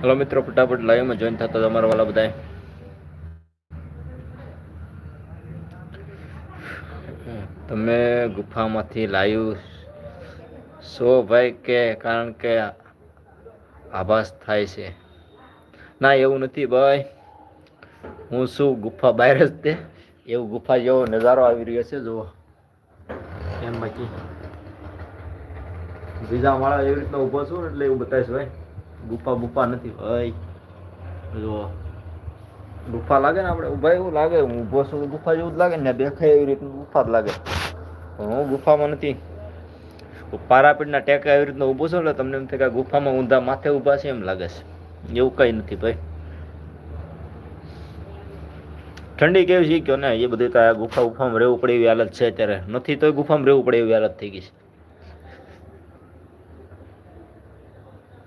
Hello મિત્રો, ફટાફટ લાઈવમાં જોઈન થતા તમારા વાલા બધા. તમે ગુફામાંથી લાઈવ સો ભાઈ કે કારણ કે આભાસ થાય છે? ના એવું નથી ભાઈ, હું શું ગુફા બહાર જ તે એવું ગુફા જેવો નજારો આવી રહ્યો છે જુઓ એમ. બાકી બીજા માળા એવી રીતના ઉભો છું ને એટલે એવું બતાવીશ ભાઈ. ગુફા બુફા નથી ભાઈ, જુઓ ગુફા લાગે ને આપણે ઉભા એવું લાગે, હું ઉભો છું ગુફા જેવું જ લાગે ને, દેખાય એવી રીતનું ગુફા જ લાગે. હું ગુફામાં નથી, પારાપીઠના ટેકા એવી રીતના ઊભો છું એટલે તમને એમ થાય કે ગુફામાં ઊંધા માથે ઊભા છે એમ લાગે છે. એવું કઈ નથી ભાઈ. ઠંડી કેવી છે કયો ને, એ બધી તો આ ગુફામાં રહેવું પડે એવી હાલત છે અત્યારે. નથી તો ગુફામાં રહેવું પડે એવી હાલત થઈ ગઈ છે.